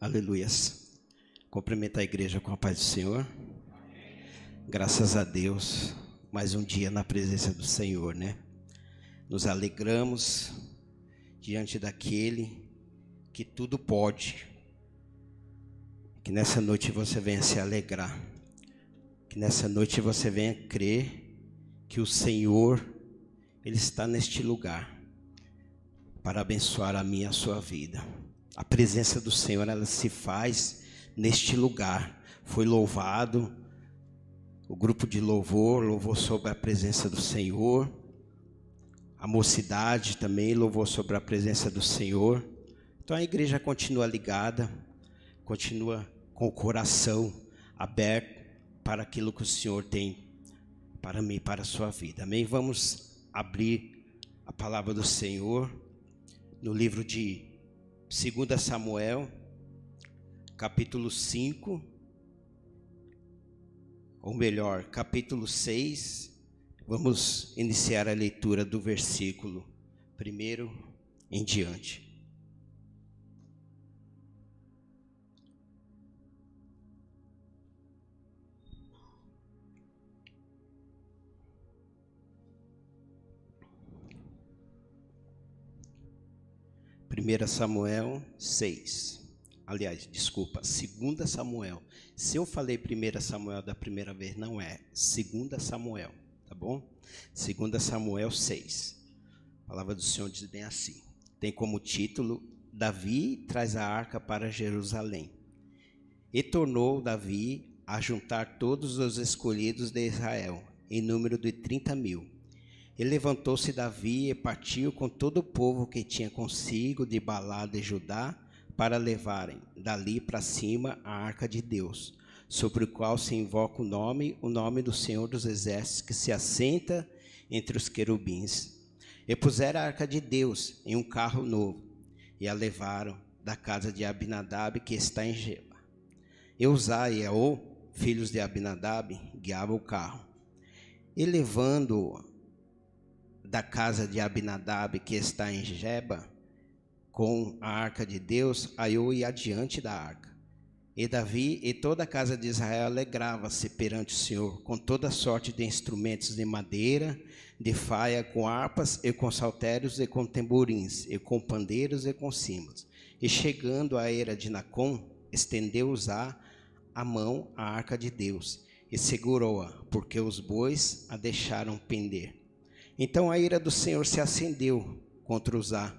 Aleluias. Cumprimento a igreja com a paz do Senhor. Graças a Deus, mais um dia na presença do Senhor, né? Nos alegramos diante daquele que tudo pode. Que nessa noite você venha se alegrar. Que nessa noite você venha crer que o Senhor, Ele está neste lugar para abençoar a minha e a sua vida. A presença do Senhor, ela se faz neste lugar. Foi louvado, o grupo de louvou sobre a presença do Senhor. A mocidade também louvou sobre a presença do Senhor. Então a igreja continua ligada, continua com o coração aberto para aquilo que o Senhor tem para mim, para a sua vida. Amém? Vamos abrir a palavra do Senhor no livro de 2 Samuel, capítulo 5, ou melhor, capítulo 6. Vamos iniciar a leitura do versículo 1 em diante. Primeira Samuel 6. Aliás, desculpa, 2 Samuel. Se eu falei 1 Samuel da primeira vez, não é 2 Samuel, tá bom? 2 Samuel 6. A palavra do Senhor diz bem assim. Tem como título: Davi traz a arca para Jerusalém. E tornou Davi a juntar todos os escolhidos de Israel, em número de 30.000. E levantou-se Davi e partiu com todo o povo que tinha consigo de Balá de Judá, para levarem dali para cima a arca de Deus, sobre o qual se invoca o nome do Senhor dos Exércitos, que se assenta entre os querubins. E puseram a arca de Deus em um carro novo, e a levaram da casa de Abinadab, que está em Geba. E Uzá e Aô, filhos de Abinadab, guiavam o carro. E levando da casa de Abinadab, que está em Geba, com a arca de Deus, Aiô ia adiante da arca. E Davi e toda a casa de Israel alegrava-se perante o Senhor, com toda sorte de instrumentos de madeira, de faia, com harpas, e com saltérios, e com tamborins, e com pandeiros, e com cimbas. E chegando à eira de Nacon, estendeu Uzá a mão à arca de Deus, e segurou-a, porque os bois a deixaram pender. Então a ira do Senhor se acendeu contra Uzá,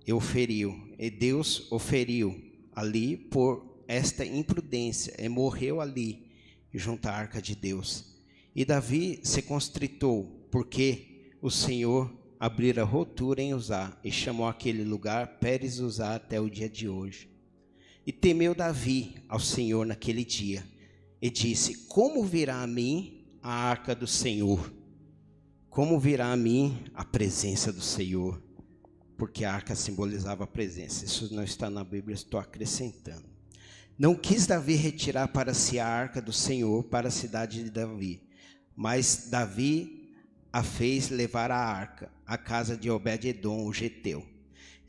e o feriu, e Deus o feriu ali por esta imprudência, e morreu ali, junto à arca de Deus. E Davi se constritou, porque o Senhor abrira rotura em Uzá, e chamou aquele lugar Pérez Uzá até o dia de hoje. E temeu Davi ao Senhor naquele dia, e disse: como virá a mim a arca do Senhor? Como virá a mim a presença do Senhor? Porque a arca simbolizava a presença. Isso não está na Bíblia, estou acrescentando. Não quis Davi retirar para si a arca do Senhor para a cidade de Davi, mas Davi a fez levar a arca à casa de Obed-edom, o geteu.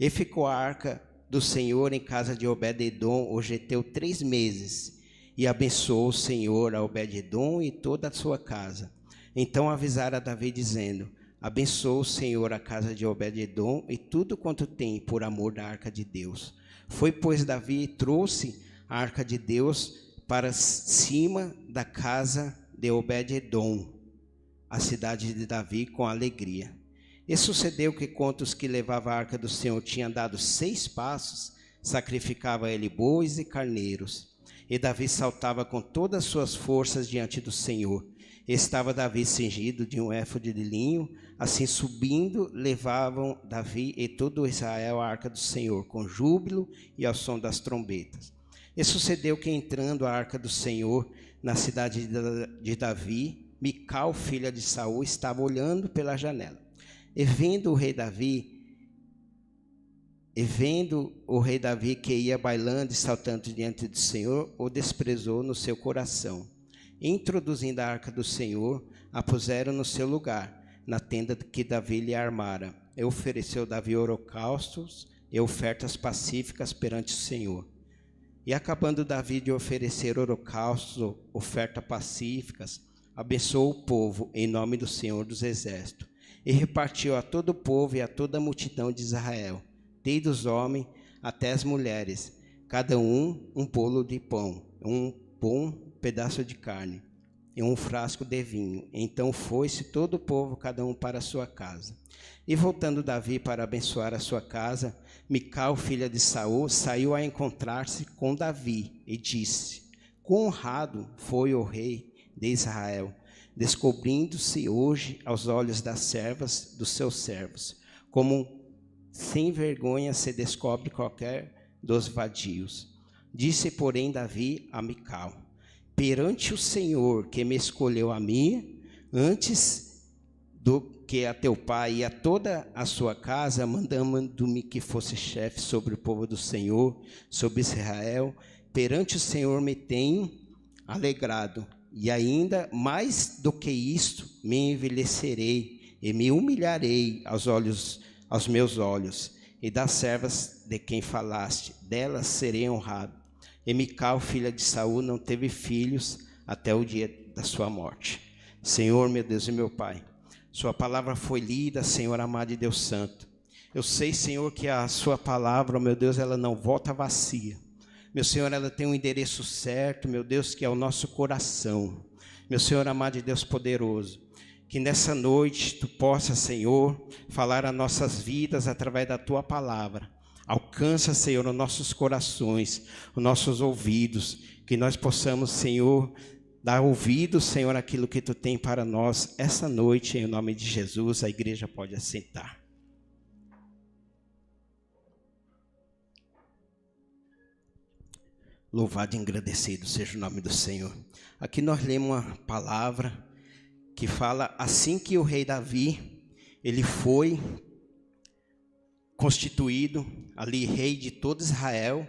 E ficou a arca do Senhor em casa de Obed-edom, o geteu, 3 meses. E abençoou o Senhor a Obed-edom e toda a sua casa. Então avisaram a Davi, dizendo: abençoa o Senhor a casa de Obed-edom e tudo quanto tem, por amor da arca de Deus. Foi, pois, Davi e trouxe a arca de Deus para cima da casa de Obed-edom, a cidade de Davi, com alegria. E sucedeu que, quanto os que levavam a arca do Senhor tinham dado 6 passos, sacrificava ele bois e carneiros. E Davi saltava com todas as suas forças diante do Senhor. Estava Davi cingido de um éfode de linho, assim subindo, levavam Davi e todo Israel a arca do Senhor, com júbilo e ao som das trombetas. E sucedeu que, entrando a arca do Senhor na cidade de Davi, Mical, filha de Saul, estava olhando pela janela. E vendo o rei Davi que ia bailando e saltando diante do Senhor, o desprezou no seu coração. Introduzindo a arca do Senhor, a puseram no seu lugar, na tenda que Davi lhe armara. E ofereceu Davi holocaustos e ofertas pacíficas perante o Senhor. E acabando Davi de oferecer holocaustos, ofertas pacíficas, abençoou o povo em nome do Senhor dos Exércitos, e repartiu a todo o povo e a toda a multidão de Israel, desde os homens até as mulheres, cada um bolo de pão, um bom pedaço de carne e um frasco de vinho. Então foi-se todo o povo, cada um para a sua casa. E voltando Davi para abençoar a sua casa, Mical, filha de Saul, saiu a encontrar-se com Davi e disse: quão honrado foi o rei de Israel, descobrindo-se hoje aos olhos das servas dos seus servos, como sem vergonha se descobre qualquer dos vadios. Disse, porém, Davi a Mical: perante o Senhor que me escolheu a mim, antes do que a teu pai e a toda a sua casa, mandando-me que fosse chefe sobre o povo do Senhor, sobre Israel, perante o Senhor me tenho alegrado, e ainda mais do que isto, me envelhecerei e me humilharei aos meus olhos, e das servas de quem falaste, delas serei honrado. E Mical, filha de Saul, não teve filhos até o dia da sua morte. Senhor, meu Deus e meu Pai, sua palavra foi lida, Senhor amado e Deus santo. Eu sei, Senhor, que a sua palavra, meu Deus, ela não volta vazia. Meu Senhor, ela tem um endereço certo, meu Deus, que é o nosso coração. Meu Senhor amado e Deus poderoso, que nessa noite tu possa, Senhor, falar a nossas vidas através da tua palavra. Alcança, Senhor, os nossos corações, os nossos ouvidos, que nós possamos, Senhor, dar ouvido, Senhor, àquilo que tu tem para nós essa noite, em nome de Jesus. A igreja pode assentar. Louvado e agradecido seja o nome do Senhor. Aqui nós lemos uma palavra que fala assim que o rei Davi, ele foi constituído ali rei de todo Israel.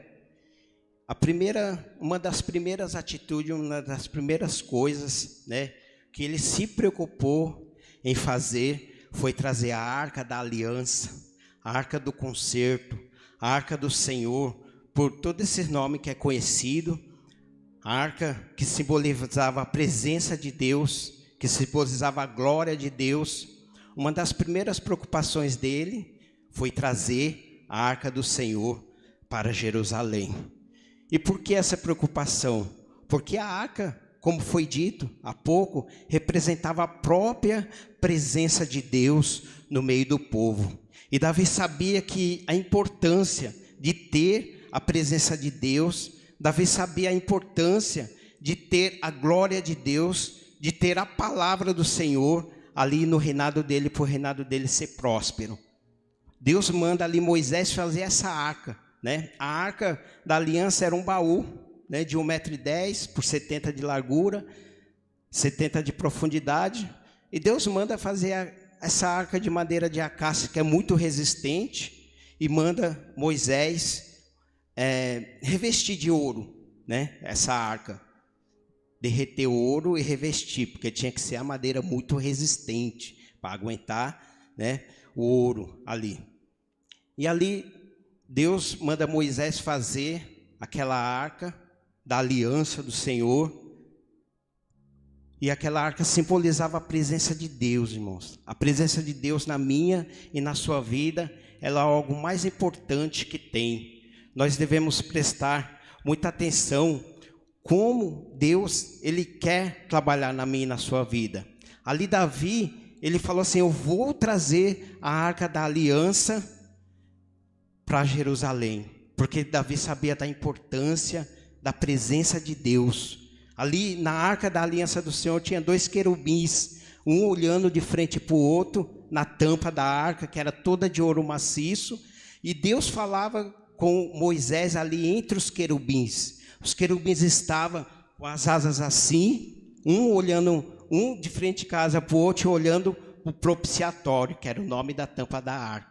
Uma das primeiras atitudes, uma das primeiras coisas, né, que ele se preocupou em fazer foi trazer a arca da aliança, a arca do concerto, a arca do Senhor, por todo esse nome que é conhecido, a arca que simbolizava a presença de Deus, que simbolizava a glória de Deus. Uma das primeiras preocupações dele foi trazer a arca do Senhor para Jerusalém. E por que essa preocupação? Porque a arca, como foi dito há pouco, representava a própria presença de Deus no meio do povo. E Davi sabia que a importância de ter a presença de Deus, Davi sabia a importância de ter a glória de Deus, de ter a palavra do Senhor ali no reinado dele, para o reinado dele ser próspero. Deus manda ali Moisés fazer essa arca, né? A arca da aliança era um baú, né, de 1,10 m por 70 de largura, 70 de profundidade. E Deus manda fazer essa arca de madeira de acácia, que é muito resistente, e manda Moisés revestir de ouro, né, essa arca. Derreter ouro e revestir, porque tinha que ser a madeira muito resistente para aguentar, né, o ouro ali. E ali Deus manda Moisés fazer aquela arca da aliança do Senhor. E aquela arca simbolizava a presença de Deus, irmãos. A presença de Deus na minha e na sua vida, ela é algo mais importante que tem. Nós devemos prestar muita atenção como Deus, ele quer trabalhar na minha e na sua vida. Ali Davi, ele falou assim: eu vou trazer a arca da aliança para Jerusalém, porque Davi sabia da importância da presença de Deus. Ali na arca da aliança do Senhor tinha 2 querubins, um olhando de frente para o outro, na tampa da arca, que era toda de ouro maciço, e Deus falava com Moisés ali entre os querubins. Os querubins estavam com as asas assim, um olhando, um de frente de casa para o outro, olhando o propiciatório, que era o nome da tampa da arca.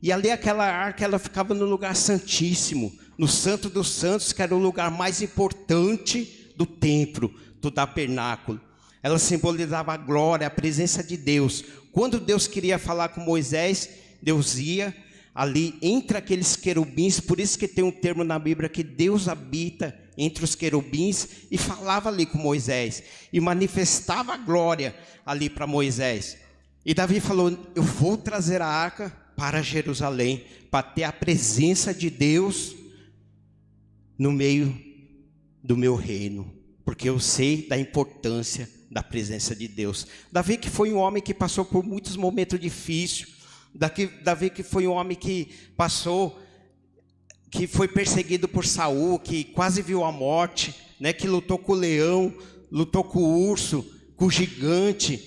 E ali aquela arca, ela ficava no lugar santíssimo, no Santo dos Santos, que era o lugar mais importante do templo, do tabernáculo. Ela simbolizava a glória, a presença de Deus. Quando Deus queria falar com Moisés, Deus ia ali entre aqueles querubins. Por isso que tem um termo na Bíblia que Deus habita entre os querubins, e falava ali com Moisés, e manifestava a glória ali para Moisés. E Davi falou: eu vou trazer a arca para Jerusalém, para ter a presença de Deus no meio do meu reino, porque eu sei da importância da presença de Deus. Davi, que foi um homem que passou por muitos momentos difíceis. Davi, que foi um homem que passou, que foi perseguido por Saul, que quase viu a morte, né? Que lutou com o leão, lutou com o urso, com o gigante,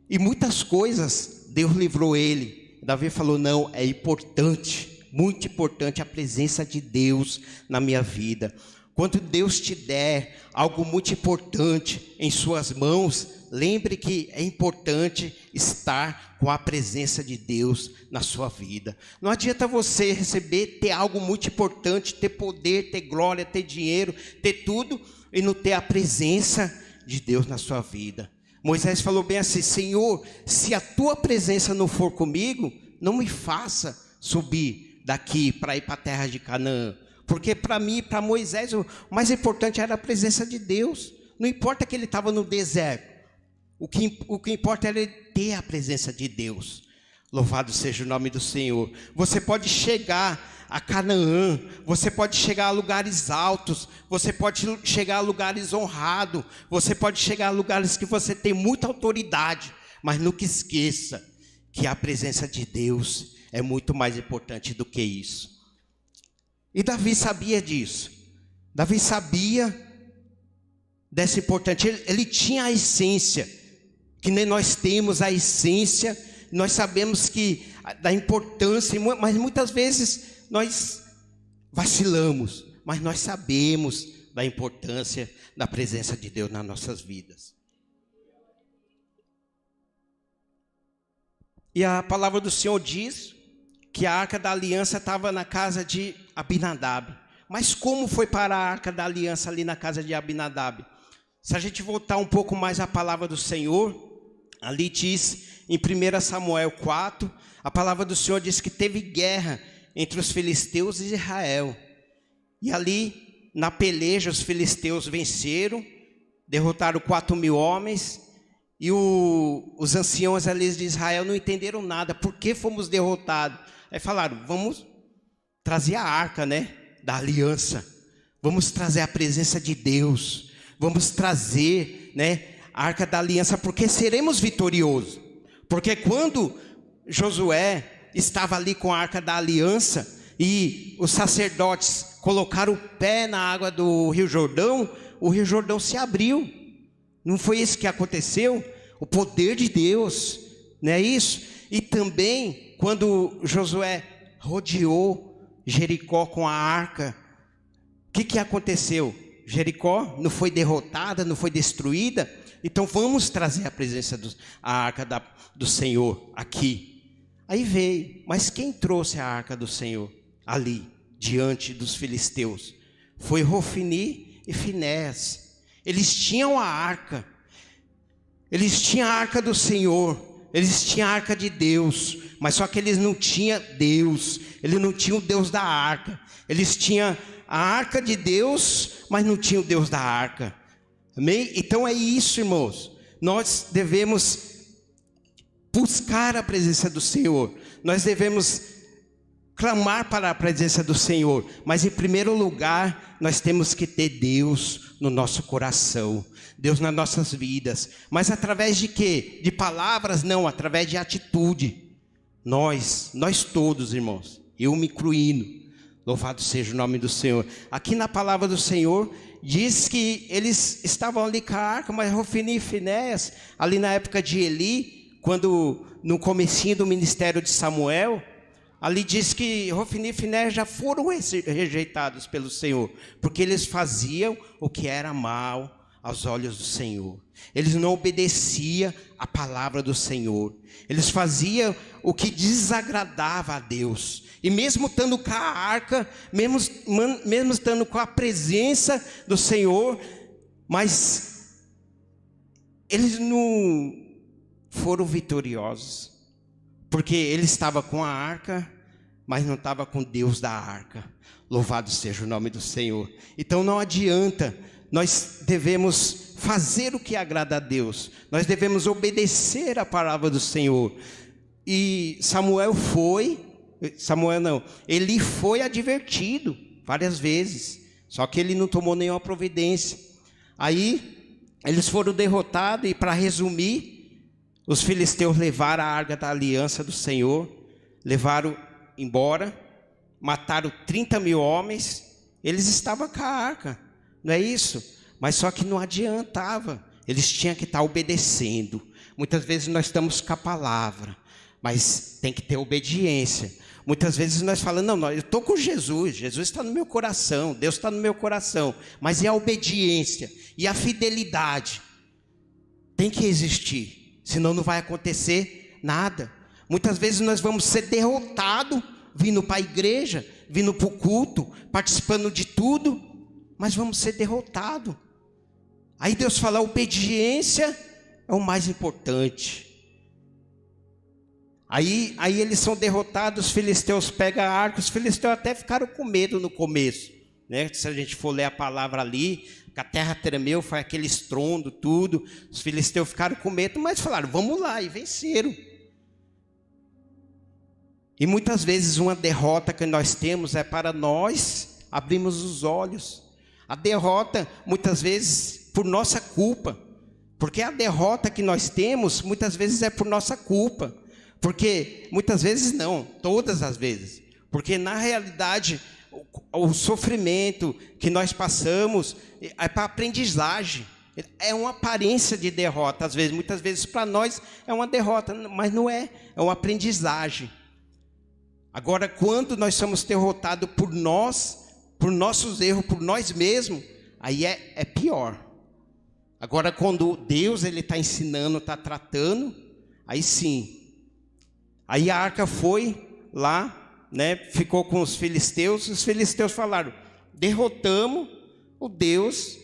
e muitas coisas Deus livrou ele. Davi falou: não, é importante, muito importante a presença de Deus na minha vida. Quando Deus te der algo muito importante em suas mãos, lembre que é importante estar com a presença de Deus na sua vida. Não adianta você receber, ter algo muito importante, ter poder, ter glória, ter dinheiro, ter tudo, e não ter a presença de Deus na sua vida. Moisés falou bem assim: Senhor, se a tua presença não for comigo, não me faça subir daqui para ir para a terra de Canaã. Porque para mim, para Moisés, o mais importante era a presença de Deus. Não importa que ele estava no deserto. O que importa era ele ter a presença de Deus. Louvado seja o nome do Senhor. Você pode chegar a Canaã, você pode chegar a lugares altos, você pode chegar a lugares honrados, você pode chegar a lugares que você tem muita autoridade, mas nunca esqueça que a presença de Deus é muito mais importante do que isso. E Davi sabia disso. Davi sabia dessa importância. Ele tinha a essência, que nem nós temos a essência. Nós sabemos que da importância, mas muitas vezes nós vacilamos. Mas nós sabemos da importância da presença de Deus nas nossas vidas. E a palavra do Senhor diz que a arca da aliança estava na casa de Abinadab. Mas como foi para a arca da aliança ali na casa de Abinadab? Se a gente voltar um pouco mais à palavra do Senhor, ali diz em 1 Samuel 4, a palavra do Senhor diz que teve guerra entre os filisteus e Israel. E ali na peleja os filisteus venceram, derrotaram 4.000 homens, e os anciãos ali de Israel não entenderam nada. Por que fomos derrotados? Aí falaram: vamos trazer a arca, né, da aliança. Vamos trazer a presença de Deus. Vamos trazer, né, a arca da aliança, porque seremos vitoriosos. Porque quando Josué estava ali com a arca da aliança e os sacerdotes colocaram o pé na água do Rio Jordão, o Rio Jordão se abriu. Não foi isso que aconteceu? O poder de Deus, não é isso? E também quando Josué rodeou Jericó com a arca, o que aconteceu? Jericó não foi derrotada, não foi destruída. Então vamos trazer a presença a arca do Senhor aqui. Aí veio, mas quem trouxe a arca do Senhor ali, diante dos filisteus? Foi Hofni e Finéias. Eles tinham a arca. Eles tinham a arca do Senhor. Eles tinham a arca de Deus, mas só que eles não tinham Deus. Eles não tinham o Deus da arca. Eles tinham a arca de Deus, mas não tinham o Deus da arca. Amém? Então é isso, irmãos. Nós devemos buscar a presença do Senhor. Nós devemos clamar para a presença do Senhor. Mas em primeiro lugar, nós temos que ter Deus no nosso coração. Deus nas nossas vidas. Mas através de quê? De palavras? Não, através de atitude. Nós todos, irmãos, eu me incluindo, louvado seja o nome do Senhor. Aqui na palavra do Senhor, diz que eles estavam ali com a arca, mas Hofni e Finéias, ali na época de Eli, quando no comecinho do ministério de Samuel, ali diz que Hofni e Finéias já foram rejeitados pelo Senhor, porque eles faziam o que era mal aos olhos do Senhor. Eles não obedeciam a palavra do Senhor. Eles faziam o que desagradava a Deus. E mesmo estando com a arca, mesmo estando com a presença do Senhor, mas eles não foram vitoriosos. Porque ele estava com a arca, mas não estava com Deus da arca. Louvado seja o nome do Senhor. Então não adianta, nós devemos fazer o que agrada a Deus, nós devemos obedecer a palavra do Senhor. E Eli foi advertido várias vezes, só que ele não tomou nenhuma providência. Aí eles foram derrotados e, para resumir, os filisteus levaram a arca da aliança do Senhor, levaram embora, mataram 30.000 homens. Eles estavam com a arca, não é isso? Mas só que não adiantava, eles tinham que estar obedecendo. Muitas vezes nós estamos com a palavra, mas tem que ter obediência. Muitas vezes nós falamos, não, eu estou com Jesus, Jesus está no meu coração, Deus está no meu coração, mas e a obediência e a fidelidade? Tem que existir, senão não vai acontecer nada. Muitas vezes nós vamos ser derrotados, vindo para a igreja, vindo para o culto, participando de tudo, mas vamos ser derrotados. Aí Deus fala, a obediência é o mais importante. Aí eles são derrotados, os filisteus pegam a arca. Os filisteus até ficaram com medo no começo, né? Se a gente for ler a palavra ali, que a terra tremeu, foi aquele estrondo, tudo. Os filisteus ficaram com medo, mas falaram, vamos lá, e venceram. E muitas vezes uma derrota que nós temos é para nós abrirmos os olhos. A derrota, muitas vezes, por nossa culpa. Porque a derrota que nós temos, muitas vezes é por nossa culpa. Porque, muitas vezes não, todas as vezes. Porque, na realidade, o sofrimento que nós passamos é para aprendizagem. É uma aparência de derrota, às vezes. Muitas vezes, para nós, é uma derrota, mas não é. É uma aprendizagem. Agora, quando nós somos derrotados por nós, por nossos erros, por nós mesmos, aí é pior. Agora, quando Deus está ensinando, está tratando, aí sim. Aí a arca foi lá, né, ficou com os filisteus. Os filisteus falaram, derrotamos o Deus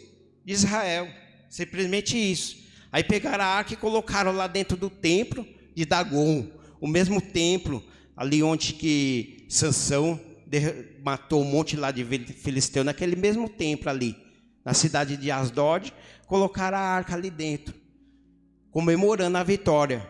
de Israel. Simplesmente isso. Aí pegaram a arca e colocaram lá dentro do templo de Dagon. O mesmo templo ali onde que Sansão matou um monte lá de filisteu, naquele mesmo templo ali, na cidade de Asdod, colocaram a arca ali dentro, comemorando a vitória,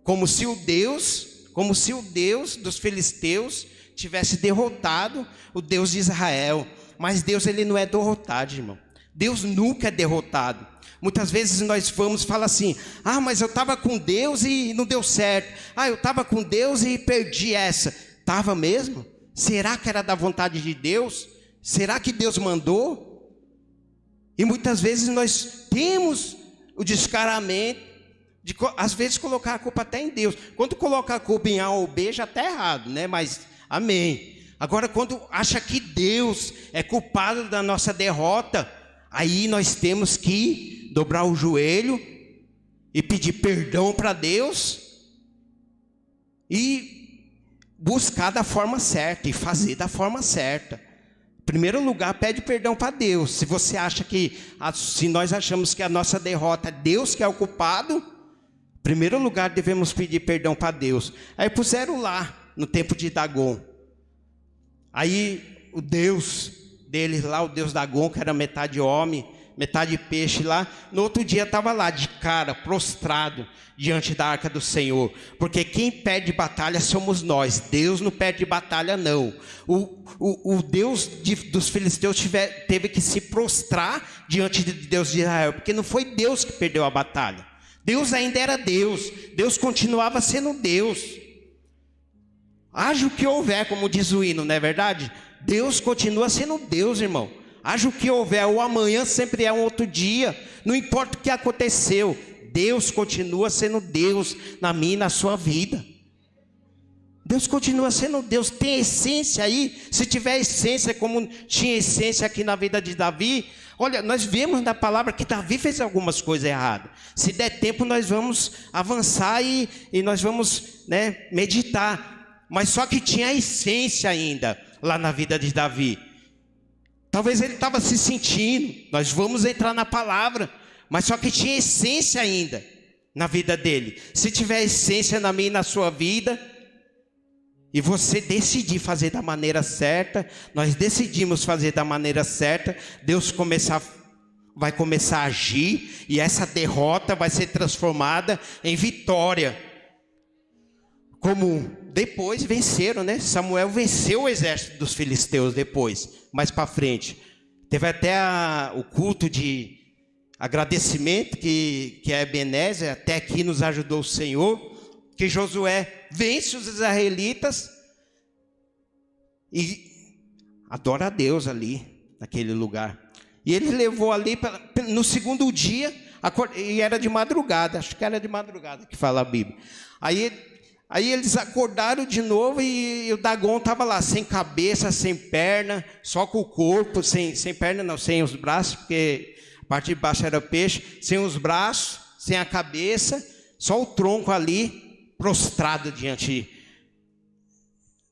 como se o Deus dos filisteus tivesse derrotado o Deus de Israel. Mas Deus, ele não é derrotado, irmão. Deus nunca é derrotado. Muitas vezes nós vamos falar assim, mas eu estava com Deus e não deu certo. Eu estava com Deus e perdi essa. Estava mesmo? Será que era da vontade de Deus? Será que Deus mandou? E muitas vezes nós temos o descaramento de, às vezes, colocar a culpa até em Deus. Quando coloca a culpa em A ou B, já está errado, né? Mas, amém. Agora, quando acha que Deus é culpado da nossa derrota, aí nós temos que dobrar o joelho e pedir perdão para Deus e buscar da forma certa e fazer da forma certa. Em primeiro lugar, pede perdão para Deus. Se você acha que, se nós achamos que a nossa derrota é Deus que é o culpado, em primeiro lugar devemos pedir perdão para Deus. Aí puseram lá, no templo de Dagon. Aí o Deus deles lá, o Deus Dagon, que era metade homem, metade peixe lá, no outro dia estava lá de cara, prostrado, diante da arca do Senhor. Porque quem perde batalha somos nós. Deus não perde batalha não. O Deus dos filisteus teve que se prostrar diante de Deus de Israel, porque não foi Deus que perdeu a batalha. Deus ainda era Deus. Deus continuava sendo Deus. Haja o que houver, como diz o hino, não é verdade? Deus continua sendo Deus, irmão. Haja o que houver, o amanhã sempre é um outro dia. Não importa o que aconteceu, Deus continua sendo Deus na minha e na sua vida. Deus continua sendo Deus. Tem essência aí. Se tiver essência, como tinha essência aqui na vida de Davi. Olha, nós vemos na palavra que Davi fez algumas coisas erradas. Se der tempo, nós vamos avançar e nós vamos, né, meditar. Mas só que tinha essência ainda lá na vida de Davi. Talvez ele estava se sentindo. Nós vamos entrar na palavra. Mas só que tinha essência ainda na vida dele. Se tiver essência na minha e na sua vida, e você decidir fazer da maneira certa, nós decidimos fazer da maneira certa, Deus vai começar a agir, e essa derrota vai ser transformada em vitória. Como depois venceram, né? Samuel venceu o exército dos filisteus depois, mais para frente. Teve até o culto de agradecimento que a Ebenezer até aqui nos ajudou o Senhor, que Josué vence os israelitas e adora a Deus ali, naquele lugar. E ele levou ali, no segundo dia, e era de madrugada, acho que era de madrugada que fala a Bíblia. Aí eles acordaram de novo e o Dagon estava lá, sem cabeça, sem perna, só com o corpo, sem perna não, sem os braços, porque a parte de baixo era peixe, sem os braços, sem a cabeça, só o tronco ali, prostrado diante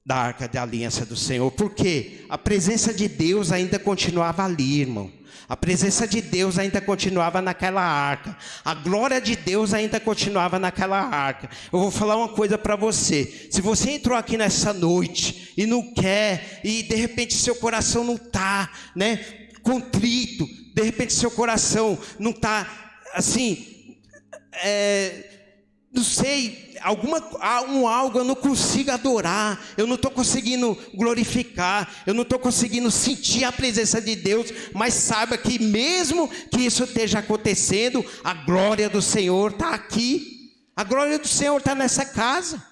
da arca da aliança do Senhor. Porque a presença de Deus ainda continuava ali, irmão. A presença de Deus ainda continuava naquela arca. A glória de Deus ainda continuava naquela arca. Eu vou falar uma coisa para você. Se você entrou aqui nessa noite e não quer, e de repente seu coração não está, né, contrito, de repente seu coração não está assim, não sei, algo eu não consigo adorar, eu não estou conseguindo glorificar, eu não estou conseguindo sentir a presença de Deus, mas saiba que mesmo que isso esteja acontecendo, a glória do Senhor está aqui, a glória do Senhor está nessa casa.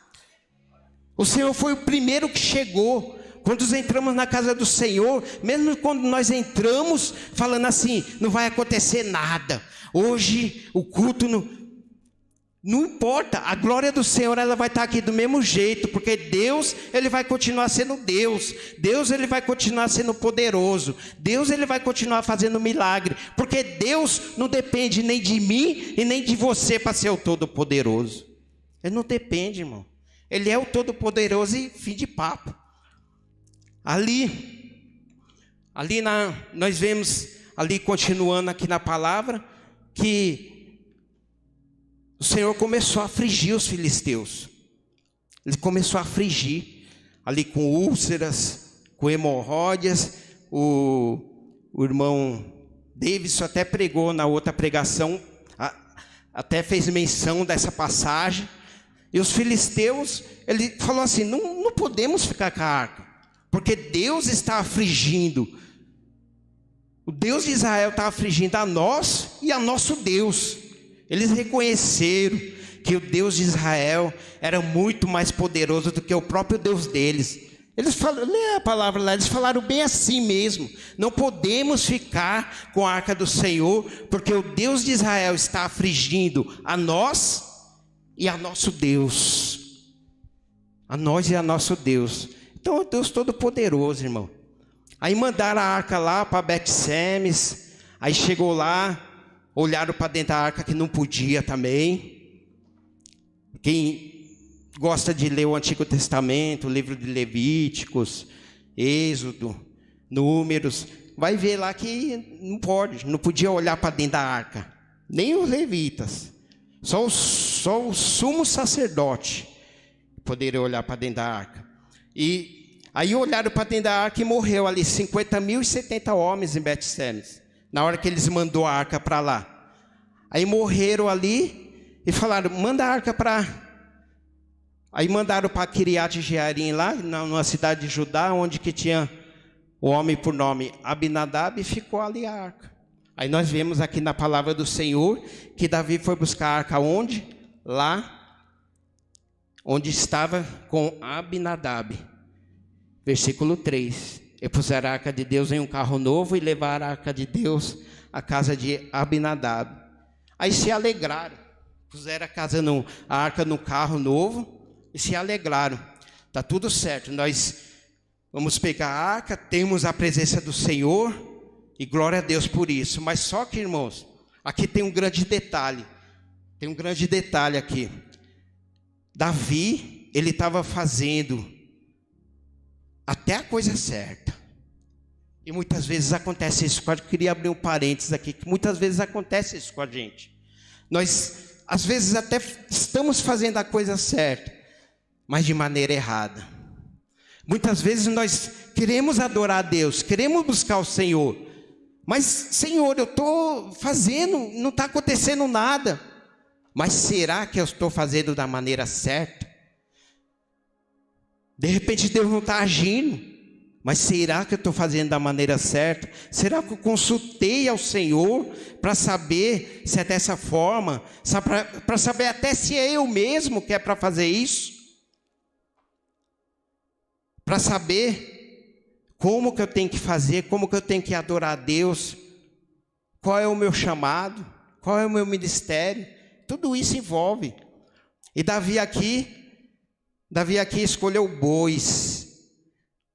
O Senhor foi o primeiro que chegou. Quando nós entramos na casa do Senhor, mesmo quando nós entramos falando assim, não vai acontecer nada, hoje o culto não importa, a glória do Senhor ela vai estar aqui do mesmo jeito, porque Deus ele vai continuar sendo Deus, Deus ele vai continuar sendo poderoso, Deus ele vai continuar fazendo milagre, porque Deus não depende nem de mim e nem de você para ser o Todo-Poderoso. Ele não depende, irmão, Ele é o Todo-Poderoso e fim de papo. Nós vemos ali, continuando aqui na palavra, que o Senhor começou a afligir os filisteus. Ele começou a afligir, ali com úlceras, com hemorróidas. O irmão Davidson até pregou na outra pregação, até fez menção dessa passagem. E os filisteus, ele falou assim, não podemos ficar com a arca, porque Deus está afligindo. O Deus de Israel está afligindo a nós e a nosso Deus. Eles reconheceram que o Deus de Israel era muito mais poderoso do que o próprio Deus deles. Eles falaram, lê a palavra lá, eles falaram bem assim mesmo. Não podemos ficar com a arca do Senhor, porque o Deus de Israel está afligindo a nós e a nosso Deus. A nós e a nosso Deus. Então é o Deus Todo-Poderoso, irmão. Aí mandaram a arca lá para Bet-Semes. Aí chegou lá, olharam para dentro da arca que não podia também. Quem gosta de ler o Antigo Testamento, o livro de Levíticos, Êxodo, Números, vai ver lá que não podia olhar para dentro da arca, nem os levitas, só o sumo sacerdote poderia olhar para dentro da arca. E aí olharam para dentro da arca e morreu ali 50.070 homens em Bet-Semes. Na hora que eles mandou a arca para lá. Aí morreram ali e falaram, manda a arca para... Aí mandaram para Kiriat Jearim lá, numa cidade de Judá, onde que tinha o homem por nome Abinadab, e ficou ali a arca. Aí nós vemos aqui na palavra do Senhor, que Davi foi buscar a arca onde? Lá, onde estava com Abinadab. Versículo 3. E puseram a arca de Deus em um carro novo e levaram a arca de Deus à casa de Abinadab. Aí se alegraram, puseram a arca no carro novo e se alegraram. Está tudo certo, nós vamos pegar a arca, temos a presença do Senhor e glória a Deus por isso. Mas só que, irmãos, aqui tem um grande detalhe. Tem um grande detalhe aqui. Davi, ele estava fazendo até a coisa certa. E muitas vezes acontece isso. Eu queria abrir um parênteses aqui, que muitas vezes acontece isso com a gente. Nós, às vezes, até estamos fazendo a coisa certa, mas de maneira errada. Muitas vezes nós queremos adorar a Deus, queremos buscar o Senhor. Mas, Senhor, eu estou fazendo, não está acontecendo nada. Mas será que eu estou fazendo da maneira certa? De repente Deus não está agindo. Mas será que eu estou fazendo da maneira certa? Será que eu consultei ao Senhor para saber se é dessa forma? Para saber até se é eu mesmo que é para fazer isso? Para saber como que eu tenho que fazer, como que eu tenho que adorar a Deus, qual é o meu chamado, qual é o meu ministério, tudo isso envolve. E Davi aqui escolheu bois,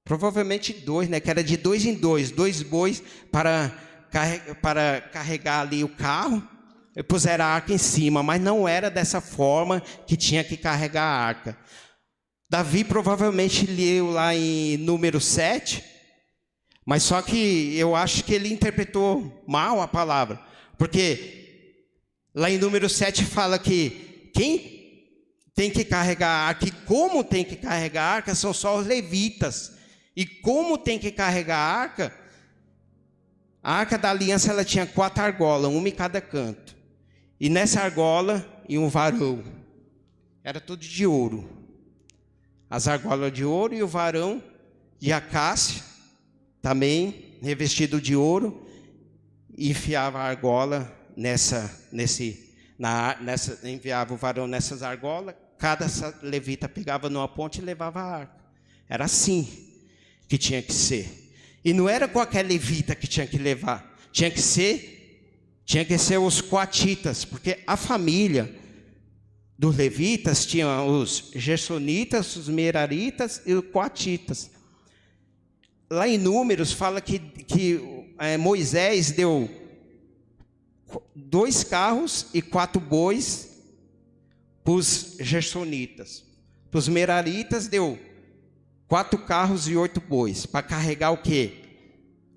provavelmente dois, né, que era de 2 em 2, 2 bois para carregar ali o carro, e puseram a arca em cima, mas não era dessa forma que tinha que carregar a arca. Davi provavelmente leu lá em número 7, mas só que eu acho que ele interpretou mal a palavra, porque lá em número 7 fala que quem tem que carregar a arca e como tem que carregar a arca são só os levitas. E como tem que carregar a arca da aliança ela tinha 4 argolas, uma em cada canto. E nessa argola e um varão, era tudo de ouro. As argolas de ouro e o varão de acácia, também revestido de ouro, e enfiava a argola enviava o varão nessas argolas, cada levita pegava numa ponte e levava a arca. Era assim que tinha que ser. E não era qualquer levita que tinha que levar, tinha que ser os coatitas, porque a família dos levitas tinha os gersonitas, os meraritas e os coatitas. Lá em Números fala que Moisés deu 2 carros e 4 bois para os gersonitas. Para os meraritas deu 4 carros e 8 bois, para carregar o quê?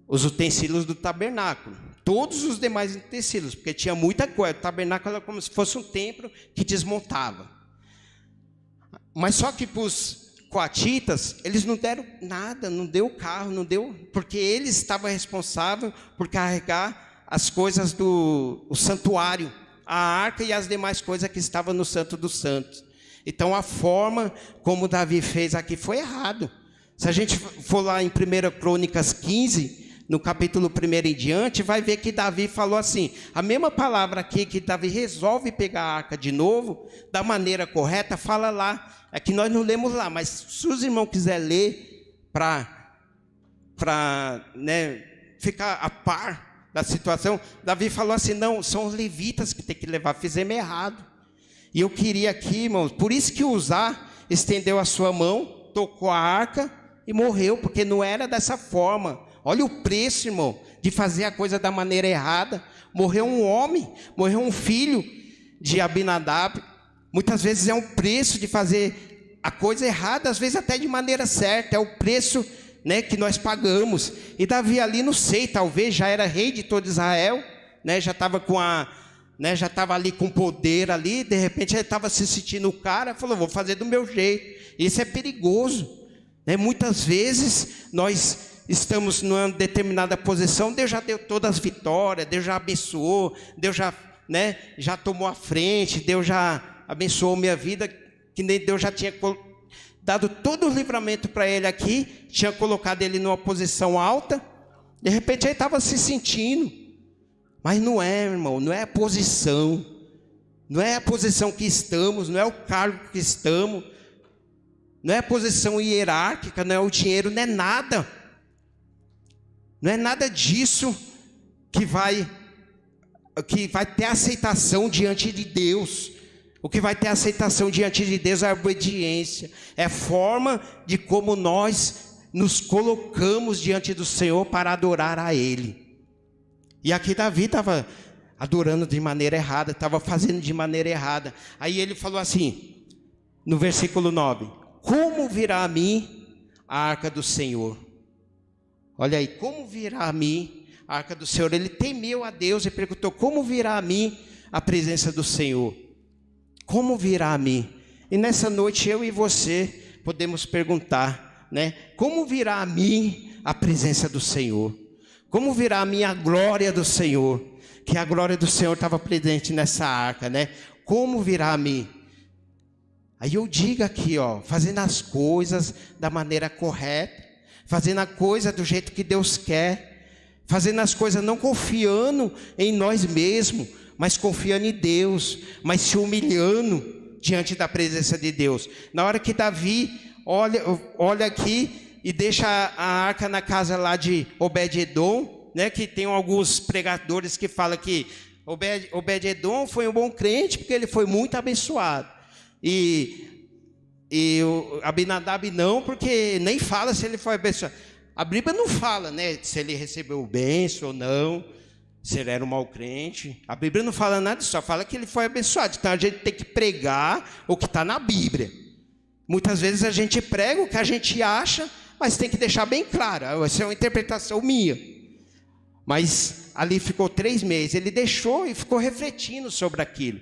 Os utensílios do tabernáculo. Todos os demais utensílios, porque tinha muita coisa. O tabernáculo era como se fosse um templo que desmontava. Mas só que para os coatitas, eles não deram nada, não deu carro, não deu, porque eles estavam responsáveis por carregar as coisas do santuário, a arca e as demais coisas que estavam no Santo dos Santos. Então a forma como Davi fez aqui foi errado. Se a gente for lá em 1 Crônicas 15, no capítulo 1 em diante, vai ver que Davi falou assim, a mesma palavra aqui que Davi resolve pegar a arca de novo, da maneira correta, fala lá. É que nós não lemos lá, mas se os irmãos quiserem ler para ficar a par da situação, Davi falou assim, não, são os levitas que tem que levar, fizemos errado. E eu queria aqui, irmãos, por isso que Uzá estendeu a sua mão, tocou a arca e morreu, porque não era dessa forma. Olha o preço, irmão, de fazer a coisa da maneira errada. Morreu um homem, morreu um filho de Abinadab. Muitas vezes é um preço de fazer a coisa errada, às vezes até de maneira certa. É o preço, né, que nós pagamos. E Davi ali, não sei, talvez já era rei de todo Israel, né, já estava já estava ali com poder ali, de repente ele estava se sentindo o cara, falou, vou fazer do meu jeito. Isso é perigoso, né? Muitas vezes nós estamos numa determinada posição, Deus já deu todas as vitórias, Deus já abençoou, Deus já tomou a frente, Deus já abençoou minha vida, que nem Deus já tinha dado todo o livramento para ele aqui, tinha colocado ele numa posição alta, de repente ele estava se sentindo, mas não é, irmão, não é a posição, não é a posição que estamos, não é o cargo que estamos, não é a posição hierárquica, não é o dinheiro, não é nada. Não é nada disso que vai ter aceitação diante de Deus. O que vai ter aceitação diante de Deus é a obediência. É a forma de como nós nos colocamos diante do Senhor para adorar a Ele. E aqui Davi estava adorando de maneira errada, estava fazendo de maneira errada. Aí ele falou assim, no versículo 9: como virá a mim a arca do Senhor? Olha aí, como virá a mim a arca do Senhor? Ele temeu a Deus e perguntou, como virá a mim a presença do Senhor? Como virá a mim? E nessa noite eu e você podemos perguntar, né? Como virá a mim a presença do Senhor? Como virá a minha glória do Senhor? Que a glória do Senhor estava presente nessa arca, né? Como virá a mim? Aí eu digo aqui, ó, fazendo as coisas da maneira correta, fazendo a coisa do jeito que Deus quer, fazendo as coisas não confiando em nós mesmos, mas confiando em Deus, mas se humilhando diante da presença de Deus. Na hora que Davi olha aqui e deixa a arca na casa lá de Obed-edom, né, que tem alguns pregadores que falam que Obed-edom foi um bom crente porque ele foi muito abençoado. E o Abinadab não, porque nem fala se ele foi abençoado. A Bíblia não fala, né, se ele recebeu bênção ou não, se ele era um mau crente. A Bíblia não fala nada, só fala que ele foi abençoado. Então a gente tem que pregar o que está na Bíblia. Muitas vezes a gente prega o que a gente acha, mas tem que deixar bem claro. Essa é uma interpretação minha. Mas ali ficou 3 meses. Ele deixou e ficou refletindo sobre aquilo.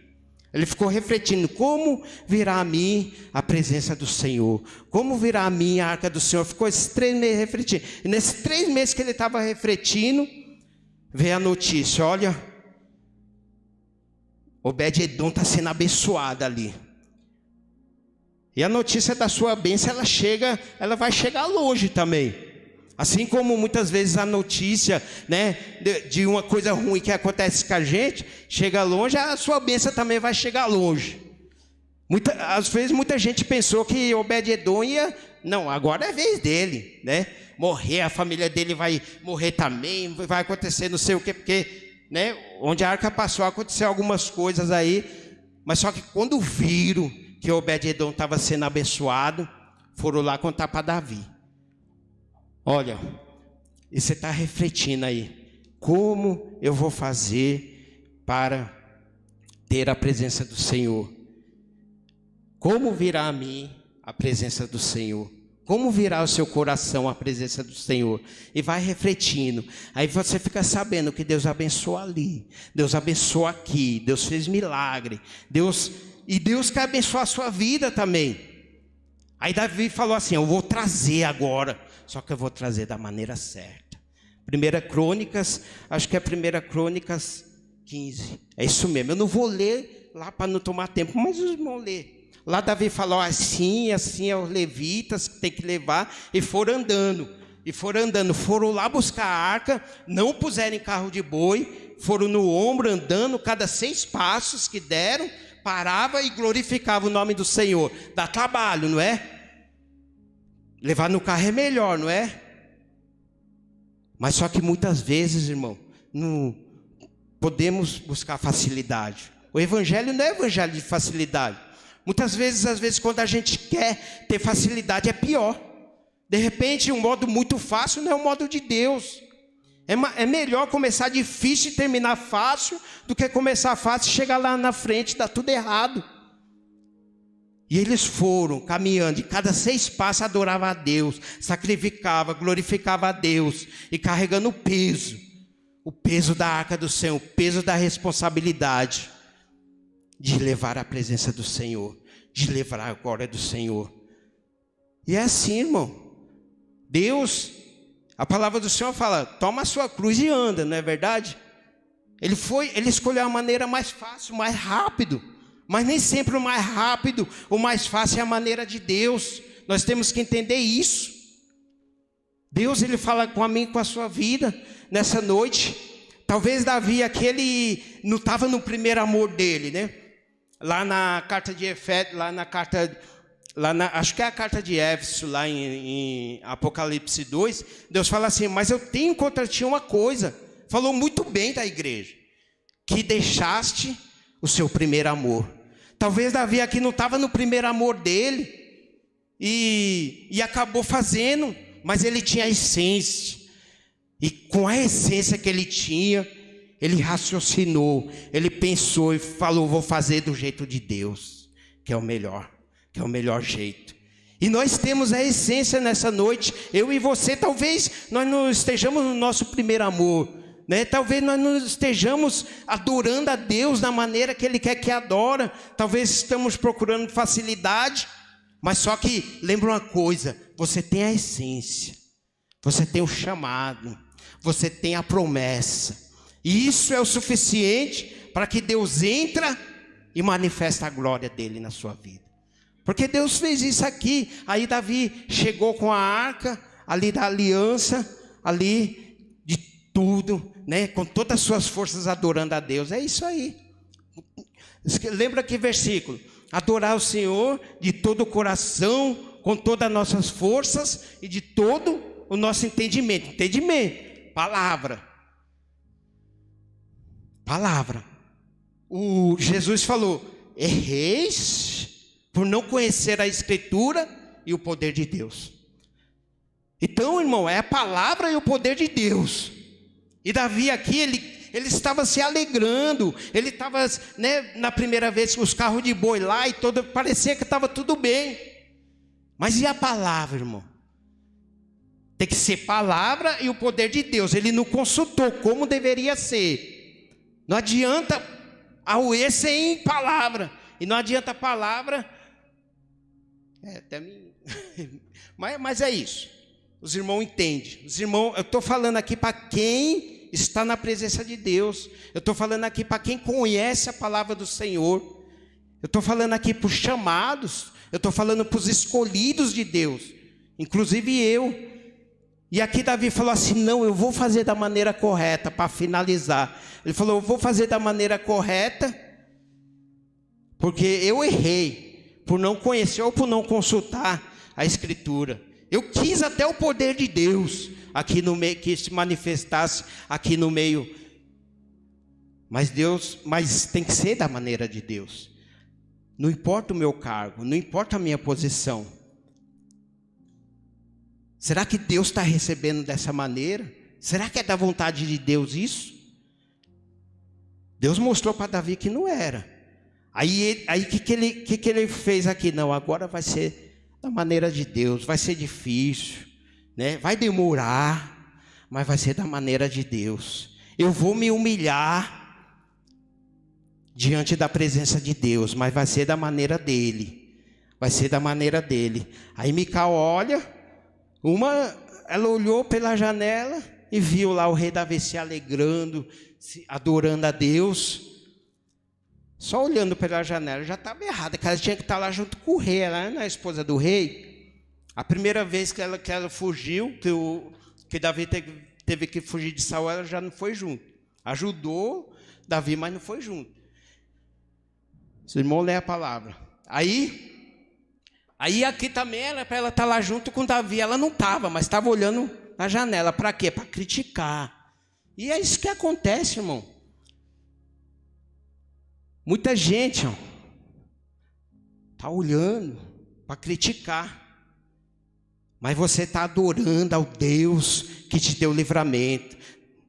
Ele ficou refletindo, como virá a mim a presença do Senhor? Como virá a mim a arca do Senhor? Ficou esses 3 meses refletindo. E nesses 3 meses que ele estava refletindo, veio a notícia, olha, Obed-edom está sendo abençoado ali. E a notícia da sua bênção, ela vai chegar longe também. Assim como muitas vezes a notícia, né, de uma coisa ruim que acontece com a gente, chega longe, a sua bênção também vai chegar longe. Às vezes muita gente pensou que Obed-edom não, agora é a vez dele, né? Morrer, a família dele vai morrer também, vai acontecer não sei o quê, porque, né, onde a arca passou, aconteceu algumas coisas aí, mas só que quando viram que Obed-edom estava sendo abençoado, foram lá contar para Davi. Olha, e você está refletindo aí, como eu vou fazer para ter a presença do Senhor? Como virá a mim a presença do Senhor? Como virá o seu coração a presença do Senhor? E vai refletindo. Aí você fica sabendo que Deus abençoa ali, Deus abençoa aqui, Deus fez milagre, Deus quer abençoar a sua vida também. Aí Davi falou assim, eu vou trazer agora, só que eu vou trazer da maneira certa. 1 Crônicas, acho que é 1 Crônicas 15. É isso mesmo, eu não vou ler lá para não tomar tempo, mas os irmãos ler. Lá Davi falou assim é os levitas que tem que levar, e foram andando. Foram lá buscar a arca, não puseram em carro de boi, foram no ombro andando, cada 6 passos que deram, parava e glorificava o nome do Senhor. Dá trabalho, não é? Levar no carro é melhor, não é? Mas só que muitas vezes, irmão, não podemos buscar facilidade. O evangelho não é evangelho de facilidade. Muitas vezes, às vezes, quando a gente quer ter facilidade, é pior. De repente, um modo muito fácil não é o modo de Deus. É melhor começar difícil e terminar fácil do que começar fácil e chegar lá na frente, dá tudo errado. E eles foram caminhando, e cada 6 passos adorava a Deus, sacrificava, glorificava a Deus, e carregando o peso da arca do Senhor, o peso da responsabilidade de levar a presença do Senhor, de levar a glória do Senhor. E é assim, irmão, Deus, a palavra do Senhor fala, toma a sua cruz e anda, não é verdade? Ele escolheu a maneira mais fácil, mais rápido. Mas nem sempre o mais rápido, o mais fácil é a maneira de Deus. Nós temos que entender isso. Deus, ele fala com a mim, com a sua vida, nessa noite. Talvez Davi, aquele não estava no primeiro amor dele, né? Lá na carta de Efésio, acho que é a carta de Éfeso, lá em Apocalipse 2, Deus fala assim, mas eu tenho contra ti uma coisa. Falou muito bem da igreja, que deixaste o seu primeiro amor. Talvez Davi aqui não estava no primeiro amor dele e acabou fazendo, mas ele tinha a essência. E com a essência que ele tinha, ele raciocinou, ele pensou e falou, vou fazer do jeito de Deus, que é o melhor jeito. E nós temos a essência nessa noite, eu e você, talvez nós não estejamos no nosso primeiro amor, né? Talvez nós não estejamos adorando a Deus da maneira que Ele quer que adora. Talvez estamos procurando facilidade, Mas só que, lembra uma coisa, você tem a essência, você tem o chamado, você tem a promessa. E isso é o suficiente para que Deus entre e manifeste a glória dele na sua vida. Porque Deus fez isso aqui. Aí Davi chegou com a arca ali da aliança, ali de tudo, né? Com todas as suas forças adorando a Deus. É isso aí. Lembra que versículo? Adorar o Senhor de todo o coração, com todas as nossas forças e de todo o nosso entendimento. Entendimento, palavra. Palavra. O Jesus falou: erreis por não conhecer a Escritura e o poder de Deus. Então, irmão, é a palavra e o poder de Deus. E Davi aqui, ele estava se alegrando. Ele estava, né, na primeira vez com os carros de boi lá e todo, parecia que estava tudo bem. Mas e a palavra, irmão? Tem que ser palavra e o poder de Deus. Ele não consultou como deveria ser. Não adianta ao sem palavra. E não adianta a palavra. Mas é isso. Os irmãos entendem. Os irmãos, eu estou falando aqui para quem está na presença de Deus. Eu estou falando aqui para quem conhece a palavra do Senhor. Eu estou falando aqui para os chamados. Eu estou falando para os escolhidos de Deus. Inclusive eu. E aqui Davi falou assim: não, eu vou fazer da maneira correta, para finalizar. Ele falou: eu vou fazer da maneira correta, porque eu errei, por não conhecer ou por não consultar a Escritura. Eu quis até o poder de Deus aqui no meio, que se manifestasse aqui no meio. Mas tem que ser da maneira de Deus. Não importa o meu cargo, não importa a minha posição. Será que Deus está recebendo dessa maneira? Será que é da vontade de Deus isso? Deus mostrou para Davi que não era. Aí que ele fez aqui? Não, agora vai ser da maneira de Deus. Vai ser difícil, né? Vai demorar, mas vai ser da maneira de Deus. Eu vou me humilhar diante da presença de Deus, mas vai ser da maneira dele. Vai ser da maneira dele. Aí Mical olha. Ela olhou pela janela e viu lá o rei Davi se alegrando, adorando a Deus. Só olhando pela janela, já estava errada, que ela tinha que estar lá junto com o rei. Ela não é a esposa do rei. A primeira vez que ela fugiu, que Davi teve que fugir de Saul, ela já não foi junto. Ajudou Davi, mas não foi junto. Seu irmão lê a palavra. Aí aqui também era para ela estar lá junto com Davi. Ela não estava, mas estava olhando na janela. Para quê? Para criticar. E é isso que acontece, irmão. Muita gente está olhando para criticar. Mas você está adorando ao Deus que te deu livramento.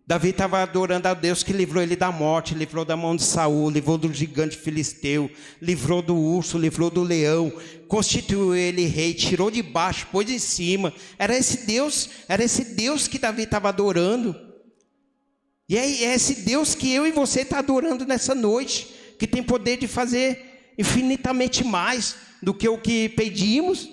Davi estava adorando a Deus que livrou ele da morte, livrou da mão de Saul, livrou do gigante filisteu, livrou do urso, livrou do leão, constituiu ele rei, tirou de baixo, pôs em cima. Era esse Deus que Davi estava adorando. E é esse Deus que eu e você está adorando nessa noite, que tem poder de fazer infinitamente mais do que o que pedimos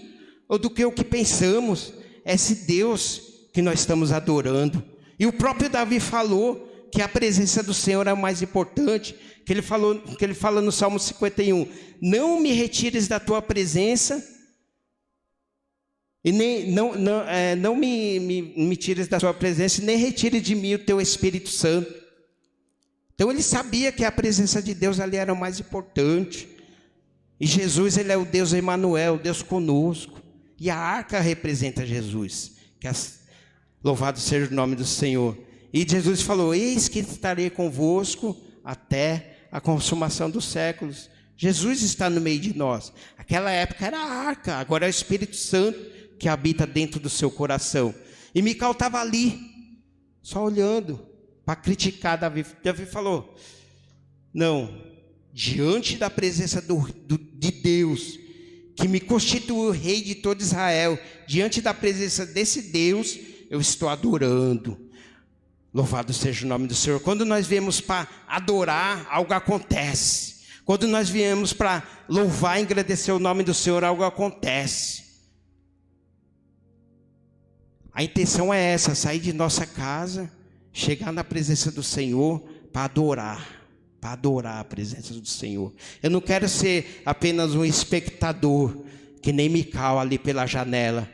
ou do que o que pensamos. É esse Deus que nós estamos adorando. E o próprio Davi falou que a presença do Senhor é o mais importante, que ele fala no Salmo 51, não me retires da tua presença, e não me tires da tua presença, e nem retire de mim o teu Espírito Santo. Então ele sabia que a presença de Deus ali era o mais importante. E Jesus, ele é o Deus Emanuel, Deus conosco. E a arca representa Jesus, louvado seja o nome do Senhor. E Jesus falou: eis que estarei convosco até a consumação dos séculos. Jesus está no meio de nós. Aquela época era a arca, agora é o Espírito Santo que habita dentro do seu coração. E Mical estava ali, só olhando, para criticar Davi. Davi falou: não, diante da presença de Deus, que me constituiu rei de todo Israel, diante da presença desse Deus, eu estou adorando. Louvado seja o nome do Senhor. Quando nós viemos para adorar, algo acontece. Quando nós viemos para louvar e agradecer o nome do Senhor, algo acontece. A intenção é essa, sair de nossa casa, chegar na presença do Senhor para adorar a presença do Senhor. Eu não quero ser apenas um espectador, que nem Mical ali pela janela,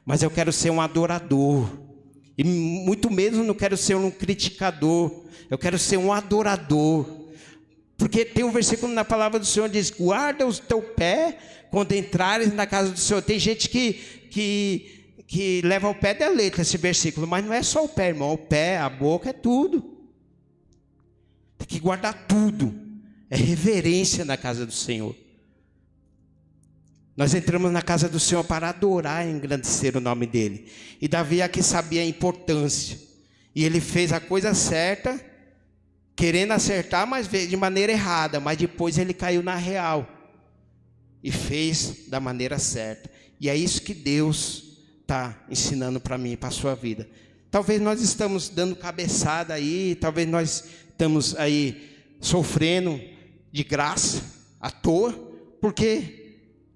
mas eu quero ser um adorador. E muito menos não quero ser um criticador, eu quero ser um adorador. Porque tem um versículo na palavra do Senhor que diz: guarda o teu pé quando entrares na casa do Senhor. Tem gente que leva o pé da letra esse versículo, mas não é só o pé, irmão. O pé, a boca, é tudo. Tem que guardar tudo. É reverência na casa do Senhor. Nós entramos na casa do Senhor para adorar e engrandecer o nome dEle. E Davi aqui sabia a importância. E ele fez a coisa certa, querendo acertar, mas de maneira errada. Mas depois ele caiu na real. E fez da maneira certa. E é isso que Deus está ensinando para mim e para a sua vida. Talvez nós estamos dando cabeçada aí. Talvez nós estamos aí sofrendo de graça, à toa. Porque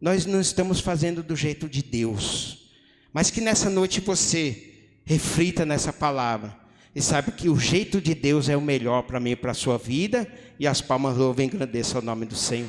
nós não estamos fazendo do jeito de Deus. Mas que nessa noite você reflita nessa palavra. E saiba que o jeito de Deus é o melhor para mim e para a sua vida. E as palmas louvam e engrandeçam o nome do Senhor.